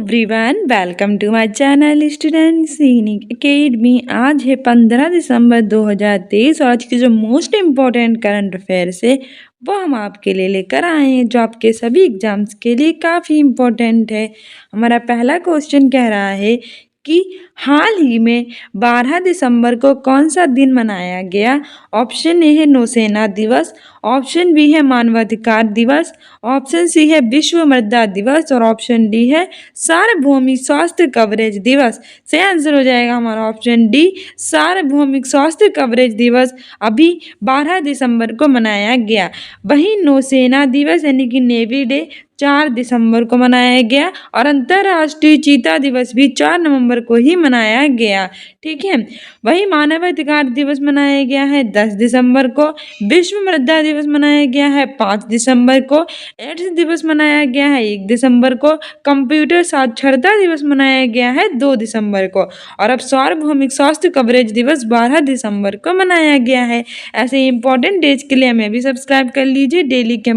Everyone, welcome to my channel student Sainik academy. आज है 15 दिसंबर 2023 और आज की जो मोस्ट इम्पोर्टेंट करंट अफेयर्स है वो हम आपके लिए लेकर आए हैं, जो आपके सभी एग्जाम्स के लिए काफ़ी इम्पोर्टेंट है। हमारा पहला क्वेश्चन कह रहा है कि हाल ही में 12 दिसंबर को कौन सा दिन मनाया गया। ऑप्शन ए है नौसेना दिवस, ऑप्शन बी है मानवाधिकार दिवस, ऑप्शन सी है विश्व मृदा दिवस और ऑप्शन डी है सार्वभौमिक स्वास्थ्य कवरेज दिवस। सही आंसर हो जाएगा हमारा ऑप्शन डी, सार्वभौमिक स्वास्थ्य कवरेज दिवस अभी 12 दिसंबर को मनाया गया। वहीं नौसेना दिवस यानी कि नेवी डे 4 दिसंबर को मनाया गया और अंतर्राष्ट्रीय चीता दिवस भी 4 नवंबर को ही मनाया गया। ठीक है, वही मानवाधिकार दिवस मनाया गया है 10 दिसंबर को, विश्व मृदा दिवस मनाया गया है 5 दिसंबर को, एड्स दिवस मनाया गया है 1 दिसंबर को, कंप्यूटर साक्षरता दिवस मनाया गया है 2 दिसंबर को और अब सार्वभौमिक स्वास्थ्य कवरेज दिवस 12 दिसंबर को मनाया गया है। ऐसे इंपॉर्टेंट डेज के लिए हमें भी सब्सक्राइब कर लीजिए। डेली के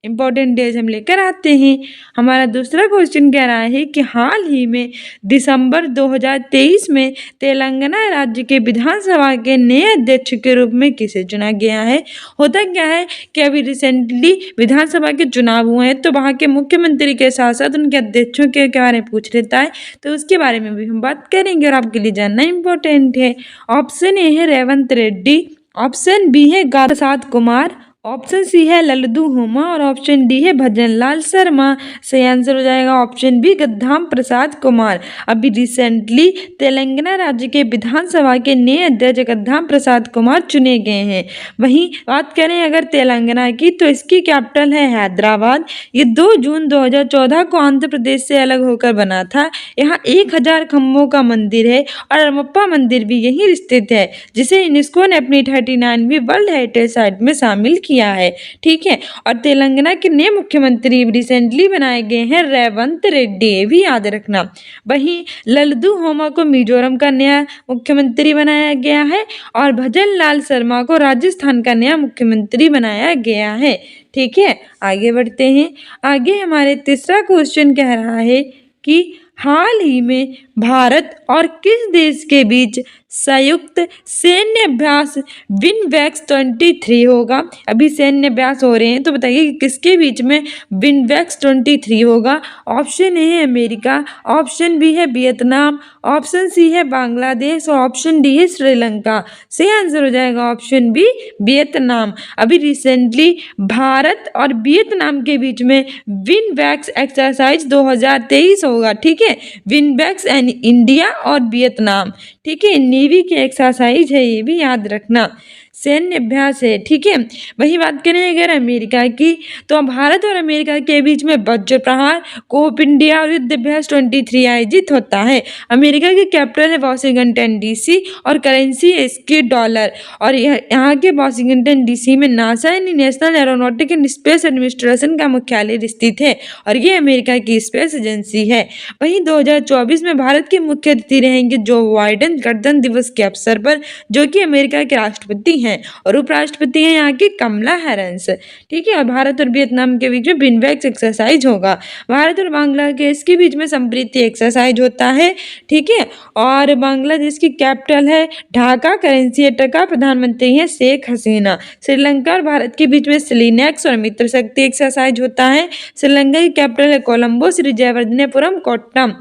इंपॉर्टेंट डेज हम लेकर आते हैं। हमारा दूसरा क्वेश्चन कह रहा है कि हाल ही में दिसंबर 2023 में तेलंगाना राज्य के विधानसभा के नए अध्यक्ष के रूप में किसे चुना गया है। होता क्या है कि अभी रिसेंटली विधानसभा के चुनाव हुए हैं, तो वहाँ के मुख्यमंत्री के साथ साथ उनके अध्यक्षों के बारे में पूछ लेता है, तो उसके बारे में भी हम बात करेंगे और आपके लिए जानना इम्पोर्टेंट है। ऑप्शन ए है रेवंत रेड्डी, ऑप्शन बी है प्रसाद कुमार, ऑप्शन सी है लल्लू हुमा और ऑप्शन डी है भजन लाल शर्मा। सही आंसर हो जाएगा ऑप्शन बी गद्दाम प्रसाद कुमार। अभी रिसेंटली तेलंगाना राज्य के विधानसभा के नए अध्यक्ष गद्दाम प्रसाद कुमार चुने गए हैं। वहीं बात करें अगर तेलंगाना की, तो इसकी कैपिटल है हैदराबाद। ये 2 जून 2014 को आंध्र प्रदेश से अलग होकर बना था। यहाँ 1000 खम्भों का मंदिर है और अमप्पा मंदिर भी यहीं स्थित है, जिसे यूनेस्को ने अपनी 39वीं वर्ल्ड हेरिटेज साइट में शामिल किया है। ठीक है, और तेलंगाना के नए मुख्यमंत्री रिसेंटली बनाए गए हैं रेवंत रेड्डी, ये भी याद रखना। वहीं लल्लू होमा को मिजोरम का नया मुख्यमंत्री बनाया गया है और भजन लाल शर्मा को राजस्थान का नया मुख्यमंत्री बनाया गया है। ठीक है, आगे बढ़ते हैं। आगे हमारे तीसरा क्वेश्चन कह रहा है कि हाल ही में भारत और किस देश के बीच संयुक्त सैन्य अभ्यास विनवेक्स 23 होगा। अभी सैन्य अभ्यास हो रहे हैं, तो बताइए कि किसके बीच में विनवेक्स 23 होगा। ऑप्शन ए है अमेरिका, ऑप्शन बी है वियतनाम, ऑप्शन सी है बांग्लादेश और ऑप्शन डी है श्रीलंका। सही आंसर हो जाएगा ऑप्शन बी वियतनाम। अभी रिसेंटली भारत और वियतनाम के बीच में विनवेक्स एक्सरसाइज 2023 होगा। ठीक है, विनवेक्स एंड इंडिया और वियतनाम। ठीक है, नेवी की एक्सरसाइज है, ये भी याद रखना, सैन्य अभ्यास है। ठीक है, वही बात करें अगर अमेरिका की, तो भारत और अमेरिका के बीच में वज्र प्रहार कोप इंडिया और युद्ध अभ्यास 23 आयोजित होता है। अमेरिका की कैपिटल है वॉशिंगटन डीसी और करेंसी है इसकी डॉलर और यहाँ के वॉशिंगटन डीसी में नासा यानी national aeronautic and space administration का मुख्यालय स्थित है और ये अमेरिका की स्पेस एजेंसी है। वहीं 2024 में भारत के मुख्य अतिथि रहेंगे जो बाइडेन गणतंत्र दिवस के अवसर पर, जो कि अमेरिका के राष्ट्रपति हैं और उपराष्ट्रपति हैं यहाँ की कमला हैरिस। ठीक है, और भारत और वियतनाम के बीच में विनवेक्स एक्सरसाइज होगा। भारत और बांग्लादेश के बीच में संप्रीति एक्सरसाइज होता है। ठीक है, और बांग्लादेश की कैपिटल है ढाका, करेंसी है टका, प्रधानमंत्री है शेख हसीना। श्रीलंका और भारत के बीच में सिलिनेक्स और मित्र शक्ति एक्सरसाइज होता है। श्रीलंका की कैपिटल है कोलंबो, श्री जयवर्धनेपुरम, कोट्टम।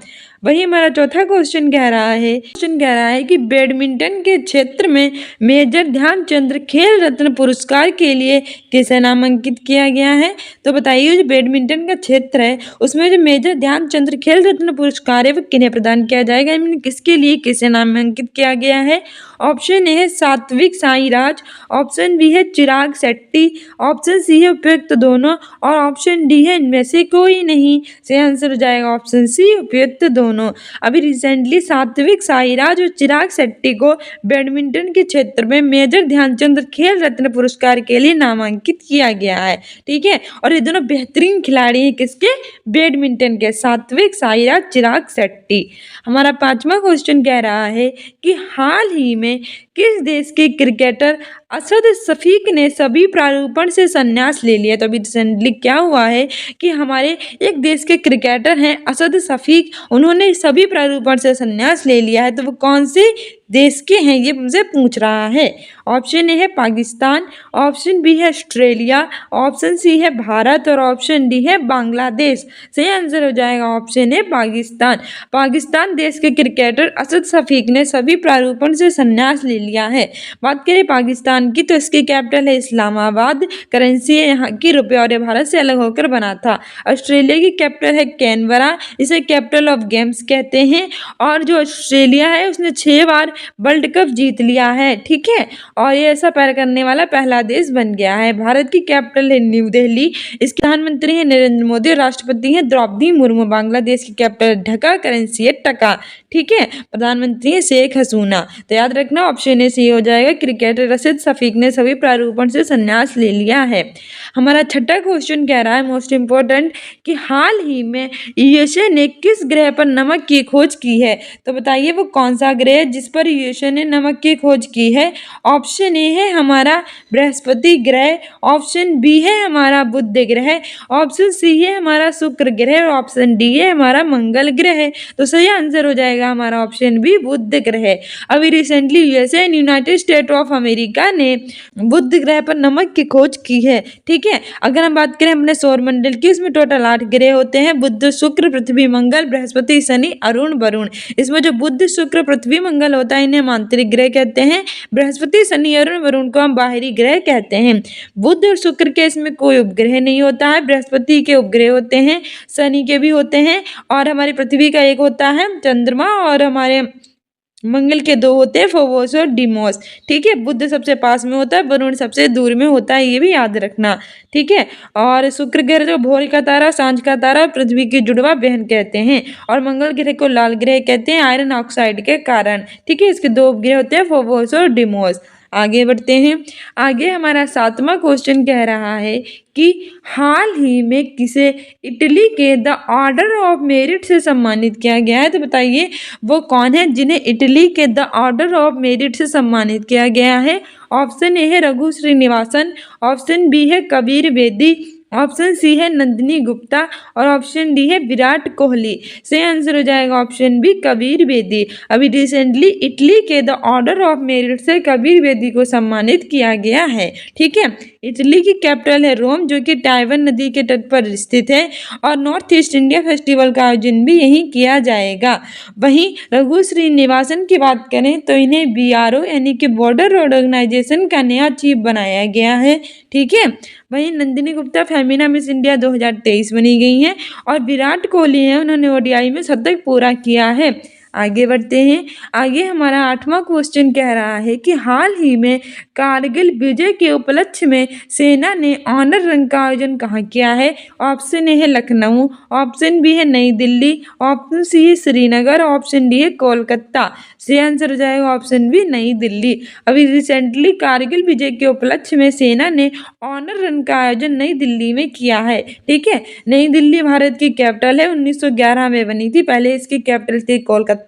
वही हमारा चौथा क्वेश्चन कह रहा है कि बैडमिंटन के क्षेत्र में मेजर ध्यानचंद खेल रत्न पुरस्कार के लिए किसे नामांकित किया गया है। तो बताइए जो बैडमिंटन का क्षेत्र है उसमें जो मेजर ध्यानचंद खेल रत्न पुरस्कार है वो किन्हें प्रदान किया जाएगा, किसके लिए किसे नामांकित किया गया है। ऑप्शन ए है सात्विक साईराज, ऑप्शन बी है चिराग शेट्टी, ऑप्शन सी है उपयुक्त दोनों और ऑप्शन डी है इनमें से कोई नहीं। सही आंसर हो जाएगा ऑप्शन सी उपयुक्त दोनों। अभी रिसेंटली सात्विक साईराज और चिराग शेट्टी को बैडमिंटन के क्षेत्र में मेजर ध्यानचंद खेल रत्न पुरस्कार के लिए नामांकित किया गया है। ठीक है, और ये दोनों बेहतरीन खिलाड़ी हैं किसके, बैडमिंटन के, सात्विक साईराज चिराग शेट्टी। हमारा पांचवा क्वेश्चन कह रहा है कि हाल ही में किस देश के क्रिकेटर असद शफीक ने सभी प्रारूपण से संन्यास ले लिया? तो अभी रिसेंटली क्या हुआ है कि हमारे एक देश के क्रिकेटर हैं असद शफीक, उन्होंने सभी प्रारूपण से संन्यास ले लिया है। तो वो कौन से देश के हैं ये मुझे पूछ रहा है। ऑप्शन ए है पाकिस्तान, ऑप्शन बी है ऑस्ट्रेलिया, ऑप्शन सी है भारत और ऑप्शन डी है बांग्लादेश। सही आंसर हो जाएगा ऑप्शन ए पाकिस्तान। पाकिस्तान देश के क्रिकेटर असद शफीक ने सभी प्रारूपण से संन्यास ले लिया है। बात करें पाकिस्तान की तो इसकी कैपिटल है इस्लामाबाद, करेंसी है यहाँ की रुपये और ये भारत से अलग होकर बना था। ऑस्ट्रेलिया की कैपिटल है कैनबरा, इसे कैपिटल ऑफ गेम्स कहते हैं। और जो ऑस्ट्रेलिया है उसने 6 बार वर्ल्ड कप जीत लिया है, ठीक है, और ये ऐसा पैर करने वाला पहला देश बन गया है। भारत की कैपिटल है न्यू दिल्ली, इसके प्रधानमंत्री है नरेंद्र मोदी, राष्ट्रपति है द्रौपदी मुर्मू। बांग्लादेश की कैपिटल ढाका, करेंसी है टका, ठीक है, प्रधानमंत्री है शेख हसीना। तो याद रखना ऑप्शन ए सही हो जाएगा। क्रिकेटर असद शफीक ने सभी प्रारूपण से संन्यास ले लिया है। हमारा छठा क्वेश्चन कह रहा है मोस्ट इम्पोर्टेंट कि हाल ही में यूएसए ने किस ग्रह पर नमक की खोज की है? तो बताइए वो कौन सा ग्रह है जिस पर यूएसए ने नमक की खोज की है? ऑप्शन ए है हमारा बृहस्पति ग्रह, ऑप्शन बी है हमारा बुध ग्रह, ऑप्शन सी है हमारा शुक्र ग्रह और ऑप्शन डी है हमारा मंगल ग्रह। तो सही आंसर हो जाएगा हमारा ऑप्शन बी बुध ग्रह। अभी recently USA United state of America ने बुध ग्रह पर नमक की खोज की है, ठीक है। अगर हम बात करें अपने सौर मंडल की, इसमें टोटल 8 ग्रह होते हैं, बुध शुक्र पृथ्वी मंगल बृहस्पति शनि अरुण वरुण। इसमें जो बुध शुक्र पृथ्वी मंगल होता है इन्हें हम आंतरिक ग्रह कहते हैं, बृहस्पति शनि अरुण वरुण को हम बाहरी ग्रह कहते हैं। बुध और शुक्र के इसमें कोई उपग्रह नहीं होता है, बृहस्पति के उपग्रह होते हैं, शनि के भी होते हैं और हमारी पृथ्वी का एक होता है चंद्रमा और हमारे मंगल के 2 होते हैं फोबोस और डिमोस, ठीक है। बुध सबसे पास में होता है, वरुण सबसे दूर में होता है, ये भी याद रखना, ठीक है। और शुक्र ग्रह को भोर का तारा, सांझ का तारा, पृथ्वी की जुड़वा बहन कहते हैं और मंगल ग्रह को लाल ग्रह कहते हैं आयरन ऑक्साइड के कारण, ठीक है। इसके 2 उपग्रह होते हैं फोबोस और डिमोस। आगे बढ़ते हैं। आगे हमारा 7वां क्वेश्चन कह रहा है कि हाल ही में किसे इटली के द ऑर्डर ऑफ मेरिट से सम्मानित किया गया है? तो बताइए वो कौन है जिन्हें इटली के द ऑर्डर ऑफ मेरिट से सम्मानित किया गया है? ऑप्शन ए है रघु श्रीनिवासन, ऑप्शन बी है कबीर बेदी, ऑप्शन सी है नंदिनी गुप्ता और ऑप्शन डी है विराट कोहली। सही आंसर हो जाएगा ऑप्शन बी कबीर बेदी। अभी रिसेंटली इटली के द ऑर्डर ऑफ मेरिट से कबीर बेदी को सम्मानित किया गया है, ठीक है। इटली की कैपिटल है रोम जो कि टाइवन नदी के तट पर स्थित है और नॉर्थ ईस्ट इंडिया फेस्टिवल का आयोजन भी यहीं किया जाएगा। वहीं रघु श्रीनिवासन की बात करें तो इन्हें BRO यानी कि बॉर्डर रोड ऑर्गेनाइजेशन का नया चीफ बनाया गया है, ठीक है। वहीं नंदिनी गुप्ता फेमिना मिस इंडिया 2023 बनी गई हैं और विराट कोहली हैं, उन्होंने ODI में शतक पूरा किया है। आगे बढ़ते हैं। आगे हमारा 8वां क्वेश्चन कह रहा है कि हाल ही में कारगिल विजय के उपलक्ष्य में सेना ने ऑनर रन का आयोजन कहाँ किया है? ऑप्शन ए है लखनऊ, ऑप्शन बी है नई दिल्ली, ऑप्शन सी है श्रीनगर, ऑप्शन डी है कोलकाता। सही आंसर हो जाएगा ऑप्शन बी नई दिल्ली। अभी रिसेंटली कारगिल विजय के उपलक्ष्य में सेना ने ऑनर रन का आयोजन नई दिल्ली में किया है, ठीक है। नई दिल्ली भारत की कैपिटल है, 1911 में बनी थी। पहले इसकी कैपिटल थी कोलकाता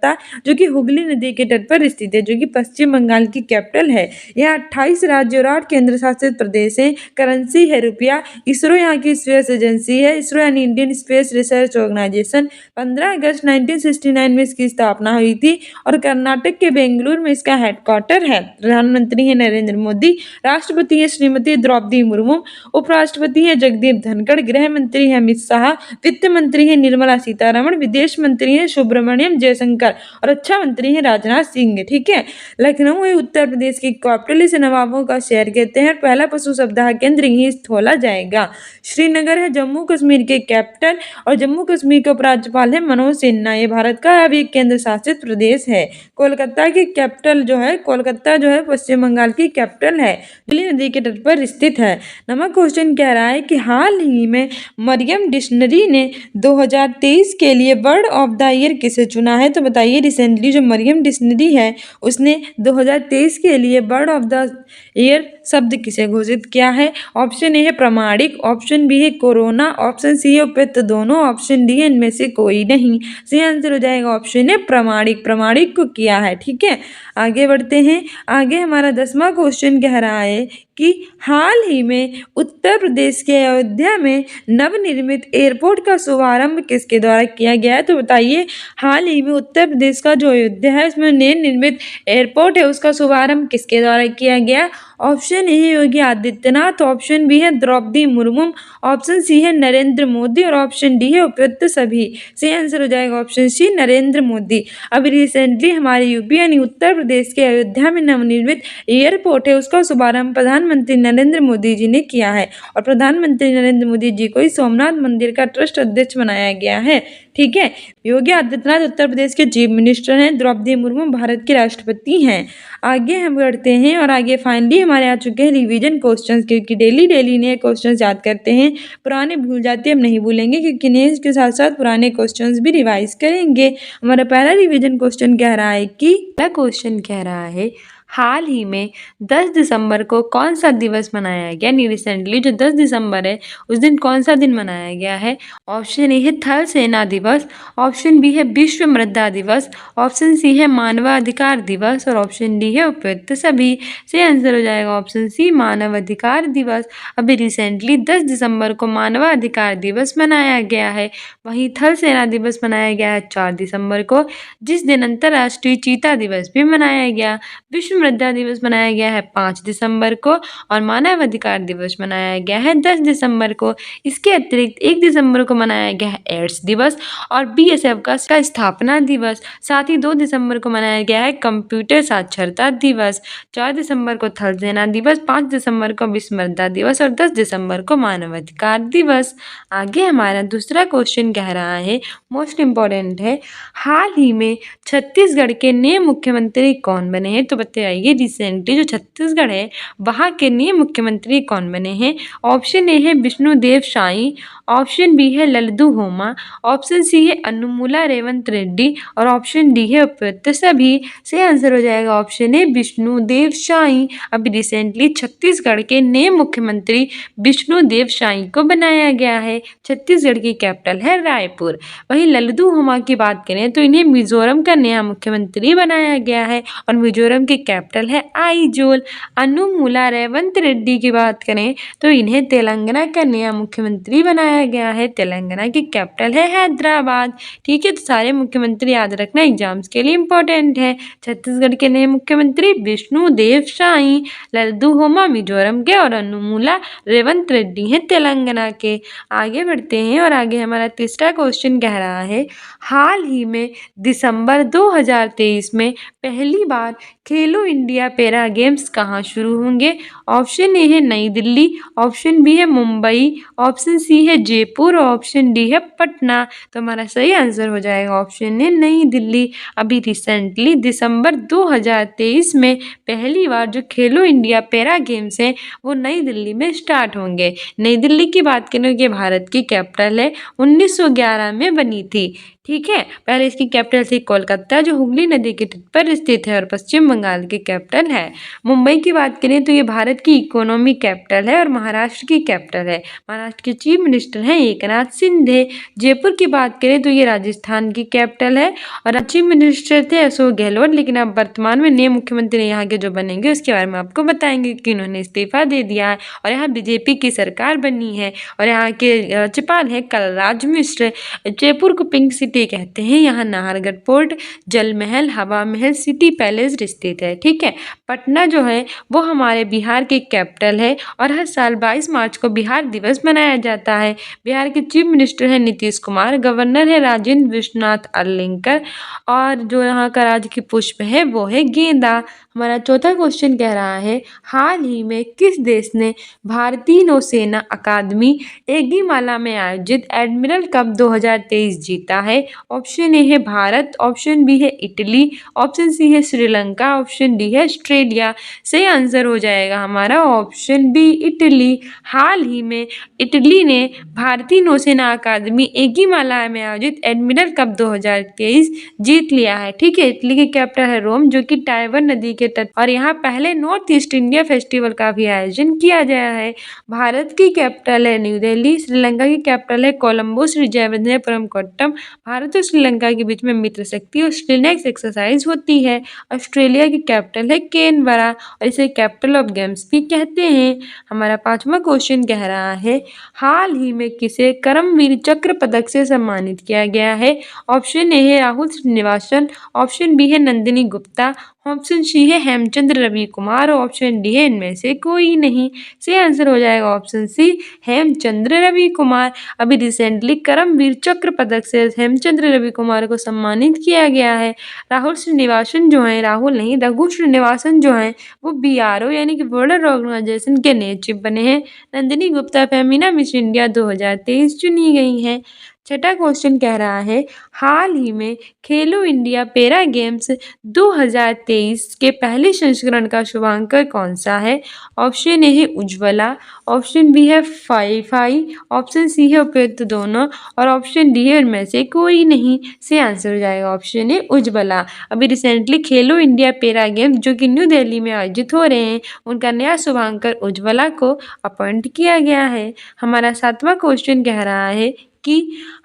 जो कि हुगली नदी के तट पर स्थित है, जो कि पश्चिम बंगाल की कैपिटल है। यहाँ 28 राज्य और 8 केंद्र शासित प्रदेश हैं। करेंसी है रुपया। इसरो यहाँ की स्पेस एजेंसी है, इसरो यानी इंडियन स्पेस रिसर्च ऑर्गेनाइजेशन। 15 अगस्त 1969 में इसकी स्थापना हुई थी और कर्नाटक के बेंगलुरु में इसका हेडक्वार्टर है। प्रधानमंत्री है नरेंद्र मोदी, राष्ट्रपति है श्रीमती द्रौपदी मुर्मू, उपराष्ट्रपति है जगदीप धनखड़, गृह मंत्री है अमित शाह, वित्त मंत्री है निर्मला सीतारमण, विदेश मंत्री है सुब्रमण्यम जयशंकर और रक्षा मंत्री है राजनाथ सिंह, ठीक है। लखनऊ है उत्तर प्रदेश की कैपिटल, इसे नवाबों का शहर कहते हैं। पहला पशु सप्ताह केंद्र यहीं खोला जाएगा। श्रीनगर है जम्मू कश्मीर के कैपिटल और जम्मू कश्मीर के उपराज्यपाल है मनोज सिन्हा। ये भारत का अभी एक केंद्र शासित प्रदेश है। कोलकाता की कैपिटल जो है, कोलकाता जो है पश्चिम बंगाल की कैपिटल है, दिल्ली नदी के तट पर स्थित है। नवा क्वेश्चन कह रहा है कि हाल ही में मरियम डिक्शनरी ने 2023 के लिए वर्ड ऑफ द ईयर किसे चुना है? तो बताइए रिसेंटली जो मरियम डिक्शनरी है उसने 2023 के लिए वर्ड ऑफ द ईयर शब्द किसे घोषित किया है? ऑप्शन ए है प्रामाणिक, ऑप्शन बी है कोरोना, ऑप्शन सी है उपयुक्त दोनों, ऑप्शन डी है इनमें से कोई नहीं। सही आंसर हो जाएगा ऑप्शन ए प्रामाणिक, प्रामाणिक को किया है। ठीक है, आगे बढ़ते हैं। आगे हमारा 10वां क्वेश्चन कह रहा है कि हाल ही में उत्तर प्रदेश के अयोध्या में नवनिर्मित एयरपोर्ट का शुभारंभ किसके द्वारा किया गया है? तो बताइए, हाल ही में उत्तर प्रदेश का जो अयोध्या है उसमें नव निर्मित एयरपोर्ट है उसका शुभारंभ किसके द्वारा किया गया? ऑप्शन ए है योगी आदित्यनाथ, ऑप्शन बी है द्रौपदी मुर्मू, ऑप्शन सी है नरेंद्र मोदी और ऑप्शन डी है उपयुक्त सभी। सही आंसर हो जाएगा ऑप्शन सी नरेंद्र मोदी। अभी रिसेंटली हमारे यूपी यानी उत्तर प्रदेश के अयोध्या में नवनिर्मित एयरपोर्ट है उसका शुभारंभ प्रधानमंत्री नरेंद्र मोदी जी ने किया है और प्रधानमंत्री नरेंद्र मोदी जी को ही सोमनाथ मंदिर का ट्रस्ट अध्यक्ष बनाया गया है। ठीक है, योगी आदित्यनाथ उत्तर प्रदेश के चीफ मिनिस्टर हैं, द्रौपदी मुर्मू भारत के राष्ट्रपति हैं। आगे हम बढ़ते हैं और आगे फाइनली हमारे आ चुके हैं रिवीजन क्वेश्चंस, क्योंकि डेली नए क्वेश्चंस याद करते हैं, पुराने भूल जाते हैं, हम नहीं भूलेंगे क्योंकि नए के साथ साथ पुराने क्वेश्चंस भी रिवाइज करेंगे। हमारा पहला रिवीजन क्वेश्चन कह रहा है कि पहला क्वेश्चन कह रहा है हाल ही में 10 दिसंबर को कौन सा दिवस मनाया गया? यानी रिसेंटली जो 10 दिसंबर है उस दिन कौन सा दिन मनाया गया है? ऑप्शन ए है थल सेना दिवस, ऑप्शन बी है विश्व मृदा दिवस, ऑप्शन सी है मानवाधिकार दिवस और ऑप्शन डी है उपयुक्त सभी। से आंसर हो जाएगा ऑप्शन सी मानवाधिकार दिवस। अभी रिसेंटली 10 दिसंबर को मानवाधिकार दिवस मनाया गया है। वहीं थल सेना दिवस मनाया गया है 4 दिसंबर को, जिस दिन अंतर्राष्ट्रीय चीता दिवस भी मनाया गया। विश्व मृदा दिवस मनाया गया है 5 दिसंबर को और मानवाधिकार दिवस मनाया गया है 10 दिसंबर को। इसके अतिरिक्त 1 दिसंबर को मनाया गया है एड्स दिवस और बीएसएफ का स्थापना दिवस। साथ ही 2 दिसंबर को मनाया गया है कंप्यूटर साक्षरता दिवस। 4 दिसंबर को थल सेना दिवस, 5 दिसंबर को विश्व मृदा दिवस और 10 दिसंबर को मानवाधिकार दिवस। आगे हमारा दूसरा क्वेश्चन कह रहा है, मोस्ट इम्पोर्टेंट है, हाल ही में छत्तीसगढ़ के नए मुख्यमंत्री कौन बने हैं? तो बताइए रिसेंटली जो छत्तीसगढ़ है वहाँ के नए मुख्यमंत्री कौन बने हैं? ऑप्शन ए है विष्णुदेव साई, ऑप्शन बी है लल्लू होमा, ऑप्शन सी है अनुमुला रेवंत रेड्डी और ऑप्शन डी है उपयुक्त सभी। से आंसर हो जाएगा ऑप्शन ए विष्णुदेव साई। अभी रिसेंटली छत्तीसगढ़ के नए मुख्यमंत्री विष्णुदेव साई को बनाया गया है। छत्तीसगढ़ की कैपिटल है रायपुर। वहीं लल्लू होमा की बात करें तो इन्हें मिजोरम का नया मुख्यमंत्री बनाया गया है और मिजोरम की कैपिटल है आइजोल। अनुमुला रेवंत रेड्डी की बात करें तो इन्हें तेलंगाना का नया मुख्यमंत्री बनाया गया है। तेलंगाना की कैपिटल है हैदराबाद। ठीक है, तो सारे मुख्यमंत्री याद रखना एग्जाम्स के लिए इंपॉर्टेंट है। छत्तीसगढ़ के नए मुख्यमंत्री विष्णुदेव साई, लल्लू होमा मिजोरम के और अनुमुला रेवंत रेड्डी हैं तेलंगाना के। आगे बढ़ते हैं और आगे हमारा तीसरा क्वेश्चन कह रहा है, हाल ही में दिसंबर 2023 में पहली बार खेलो इंडिया पैरा गेम्स कहाँ शुरू होंगे? ऑप्शन ए है नई दिल्ली, ऑप्शन बी है मुंबई, ऑप्शन सी है जयपुर और ऑप्शन डी है पटना। तो हमारा सही आंसर हो जाएगा ऑप्शन ए नई दिल्ली। अभी रिसेंटली दिसंबर 2023 में पहली बार जो खेलो इंडिया पैरा गेम्स हैं वो नई दिल्ली में स्टार्ट होंगे। नई दिल्ली की बात करें कि भारत की कैपिटल है, 1911 में बनी थी। ठीक है, पहले इसकी कैपिटल थी कोलकाता जो हुगली नदी के तट पर स्थित है और पश्चिम बंगाल की कैपिटल है। मुंबई की बात करें तो ये भारत की इकोनॉमी कैपिटल है और महाराष्ट्र की कैपिटल है। महाराष्ट्र के चीफ मिनिस्टर हैं एकनाथ शिंदे। जयपुर की बात करें तो ये राजस्थान की कैपिटल है और चीफ मिनिस्टर थे अशोक गहलोत, लेकिन अब वर्तमान में नए मुख्यमंत्री यहाँ के जो बनेंगे उसके बारे में आपको बताएंगे कि उन्होंने इस्तीफा दे दिया है और यहाँ बीजेपी की सरकार बनी है और यहाँ के राज्यपाल है कलराज मिश्र। जयपुर को पिंक सिटी कहते हैं। यहाँ नाहरगढ़ पोर्ट, जल महल, हवा महल, सिटी पैलेस स्थित है। ठीक है, पटना जो है वो हमारे बिहार की कैपिटल है और हर साल 22 मार्च को बिहार दिवस मनाया जाता है। बिहार के चीफ मिनिस्टर हैं नीतीश कुमार, गवर्नर है राजेंद्र विश्वनाथ अर्लेकर और जो यहाँ का राज्य की पुष्प है वो है गेंदा। हमारा चौथा क्वेश्चन कह रहा है, हाल ही में किस देश ने भारतीय नौसेना अकादमी एगिमाला में आयोजित एडमिरल कप 2023 जीता है? ऑप्शन ए है भारत, ऑप्शन बी है इटली, ऑप्शन सी है श्रीलंका, ऑप्शन ऑप्शन डी है ऑस्ट्रेलिया। सही आंसर हो जाएगा हमारा ऑप्शन बी इटली। हाल ही में इटली ने भारतीय नौसेना अकादमी एगिमाला में आयोजित एडमिरल कप 2023 जीत लिया है। ठीक है, इटली की कैपिटल है रोम, जो कि टाइबर नदी के तट और यहाँ पहले नॉर्थ ईस्ट इंडिया फेस्टिवल का भी आयोजन किया गया है। भारत की कैपिटल है न्यू दिल्ली। श्रीलंका की कैपिटल है कोलंबो। श्री जयवर्धनेपुरम कोट्टम। भारत और श्रीलंका के बीच में मित्र शक्ति और स्टिलनेक्स एक्सरसाइज होती है। ऑस्ट्रेलिया की कैपिटल है कैनबरा और इसे कैपिटल ऑफ गेम्स भी कहते हैं। हमारा 5वां क्वेश्चन कह रहा है, हाल ही में किसे करमवीर चक्र पदक से सम्मानित किया गया है? ऑप्शन ए है राहुल श्रीनिवासन, ऑप्शन बी है नंदिनी गुप्ता, ऑप्शन सी है हेमचंद्र रवि कुमार और ऑप्शन डी है इनमें से कोई नहीं। सही आंसर हो जाएगा ऑप्शन सी हेमचंद्र रवि कुमार। अभी रिसेंटली करमवीर चक्र पदक से हेमचंद्र रवि कुमार को सम्मानित किया गया है। राहुल श्रीनिवासन जो है, राहुल नहीं रघु श्रीनिवासन जो है, वो BRO यानी कि वर्ल्ड ऑर्गेनाइजेशन के नए चीफ बने हैं। नंदिनी गुप्ता फेमिना मिस इंडिया 2023 चुनी गई हैं। 6वां क्वेश्चन कह रहा है, हाल ही में खेलो इंडिया पैरा गेम्स 2023 के पहले संस्करण का शुभांकर कौन सा है? ऑप्शन ए है उज्ज्वला, ऑप्शन बी है फाई, ऑप्शन सी है उपयुक्त दोनों और ऑप्शन डी है इनमें से कोई नहीं। से आंसर हो जाएगा ऑप्शन ए उज्ज्वला। अभी रिसेंटली खेलो इंडिया पैरा गेम्स जो कि न्यू दिल्ली में आयोजित हो रहे हैं, उनका नया शुभांकर उज्ज्वला को अपॉइंट किया गया है। हमारा 7वां क्वेश्चन कह रहा है कि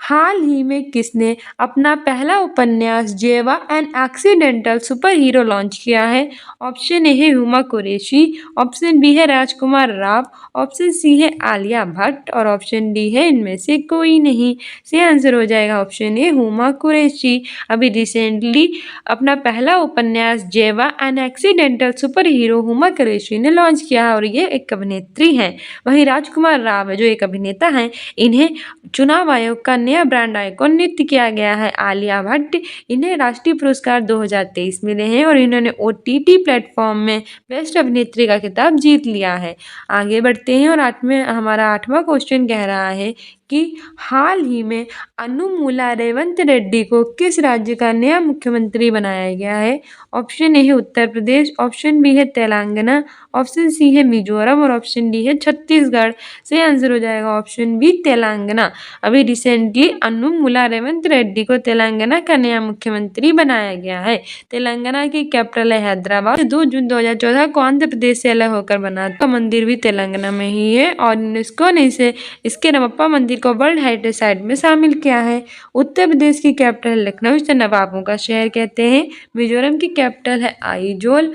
हाल ही में किसने अपना पहला उपन्यास जेवा an accidental super hero launch किया है? ऑप्शन ए है हुमा कुरैशी, ऑप्शन बी है राजकुमार राव, ऑप्शन सी है आलिया भट्ट और ऑप्शन डी है इनमें से कोई नहीं। से आंसर हो जाएगा ऑप्शन ए हुमा कुरैशी। अभी रिसेंटली अपना पहला उपन्यास जेवा an accidental super hero Huma Qureshi ने लॉन्च किया है और ये एक अभिनेत्री हैं। वहीं राजकुमार राव है जो एक अभिनेता हैं, इन्हें चुनाव आयोग का नया ब्रांड आइकॉन नियुक्त किया गया है। आलिया भट्ट, इन्हें राष्ट्रीय पुरस्कार 2023 मिले हैं और इन्होंने OTT प्लेटफॉर्म में बेस्ट अभिनेत्री का खिताब जीत लिया है। आगे बढ़ते हैं और हमारा 8वां क्वेश्चन कह रहा है कि हाल ही में अनुमुला रेवंत रेड्डी को किस राज्य का नया मुख्यमंत्री बनाया गया है? ऑप्शन ए है उत्तर प्रदेश, ऑप्शन बी है तेलंगाना, ऑप्शन सी है मिजोरम और ऑप्शन डी है छत्तीसगढ़। सही आंसर हो जाएगा ऑप्शन बी तेलंगाना। अभी रिसेंटली अनुमुला रेवंत रेड्डी को तेलंगाना का नया मुख्यमंत्री बनाया गया है। तेलंगाना की कैपिटल है हैदराबाद। 2 जून 2014 को आंध्र प्रदेश से अलग होकर बना था। मंदिर भी तेलंगाना में ही है और यूनेस्को ने इसे इसके रमप्पा मंदिर को वर्ल्ड हेरिटेज साइट में शामिल किया है। उत्तर प्रदेश की कैपिटल लखनऊ, इसे नवाबों का शहर कहते हैं। मिजोरम की कैपिटल है आइजोल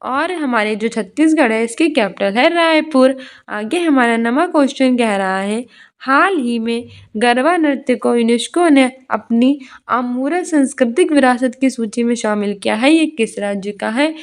और हमारे जो छत्तीसगढ़ है इसकी कैपिटल है रायपुर। आगे हमारा 9वां क्वेश्चन कह रहा है, हाल ही में गरबा नृत्य को यूनेस्को ने अपनी अमूर्त सांस्कृतिक विरासत की सूची में शामिल किया है। ये किस राज्य का है?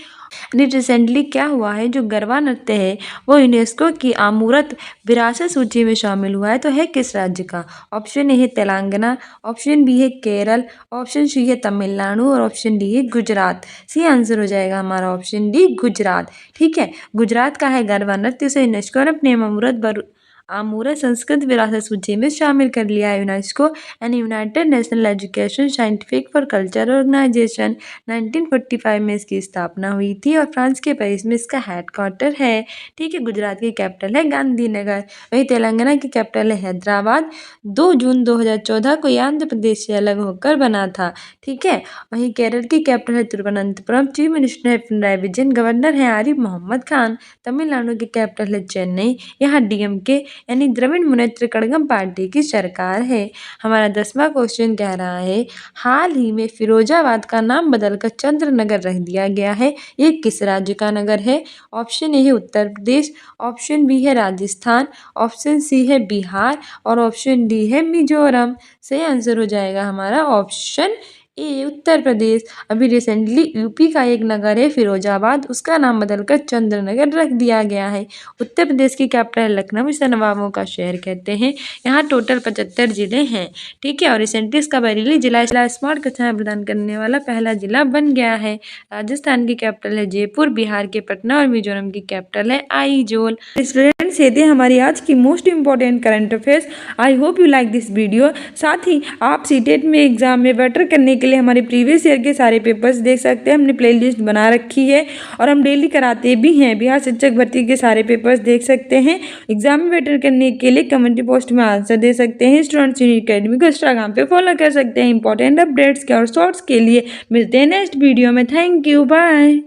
रिसेंटली क्या हुआ है, जो गरबा नृत्य है वो यूनेस्को की अमूर्त विरासत सूची में शामिल हुआ है, तो है किस राज्य का? ऑप्शन ए है तेलंगाना, ऑप्शन बी है केरल, ऑप्शन सी है तमिलनाडु और ऑप्शन डी है गुजरात। सी आंसर हो जाएगा हमारा ऑप्शन डी गुजरात। ठीक है, गुजरात का है गरबा नृत्य, से यूनेस्को ने अपने अमूर्त संस्कृत विरासत सूची में शामिल कर लिया है। UNESCO and United National Education Scientific for Culture Organisation 1945 में इसकी स्थापना हुई थी और फ्रांस के पेरिस में इसका हेडक्वार्टर है। ठीक है, गुजरात की कैपिटल है गांधीनगर। वहीं तेलंगाना की कैपिटल है हैदराबाद। 2 जून 2014 को आंध्र प्रदेश से अलग होकर बना था। ठीक है, वहीं केरल की कैपिटल है तिरुवनंतपुरम। चीफ मिनिस्टर है पिनराई विजयन, गवर्नर है आरिफ मोहम्मद खान। तमिलनाडु की कैपिटल है चेन्नई, यहाँ DMK यानी द्रविड़ मुनेत्र कड़गम पार्टी की सरकार है। हमारा 10वां क्वेश्चन कह रहा है, हाल ही में फिरोजाबाद का नाम बदलकर चंद्रनगर रख दिया गया है। ये किस राज्य का नगर है? ऑप्शन ए है उत्तर प्रदेश, ऑप्शन बी है राजस्थान, ऑप्शन सी है बिहार और ऑप्शन डी है मिजोरम। सही आंसर हो जाएगा हमारा ऑप्शन ए उत्तर प्रदेश। अभी रिसेंटली यूपी का एक नगर है फिरोजाबाद, उसका नाम बदलकर चंद्रनगर रख दिया गया है। उत्तर प्रदेश की कैपिटल लखनऊ, इसे नवाबों का शहर कहते हैं। यहाँ टोटल 75 जिले हैं। ठीक है, और रिसेंटली इसका बरेली जिला स्मार्ट कक्षाएं प्रदान करने वाला पहला जिला बन गया है। राजस्थान की कैपिटल है जयपुर, बिहार के पटना और मिजोरम की कैपिटल है आइजोल। स्टूडेंट्स, ये थे हमारी आज की most important current affairs. I hope you like this video. साथ ही आप सीटेट में एग्जाम में बेटर करने के लिए हमारे प्रीवियस ईयर के सारे पेपर्स देख सकते हैं। हमने प्लेलिस्ट बना रखी है और हम डेली कराते भी हैं। बिहार शिक्षक भर्ती के सारे पेपर्स देख सकते हैं। एग्जाम में बेटर करने के लिए कम्युनिटी पोस्ट में आंसर दे सकते हैं। स्टूडेंट्स यूनिक अकेडमी को इंस्टाग्राम पे फॉलो कर सकते हैं। इंपॉर्टेंट अपडेट्स के और शॉर्ट्स के लिए मिलते हैं नेक्स्ट वीडियो में। Thank you, bye.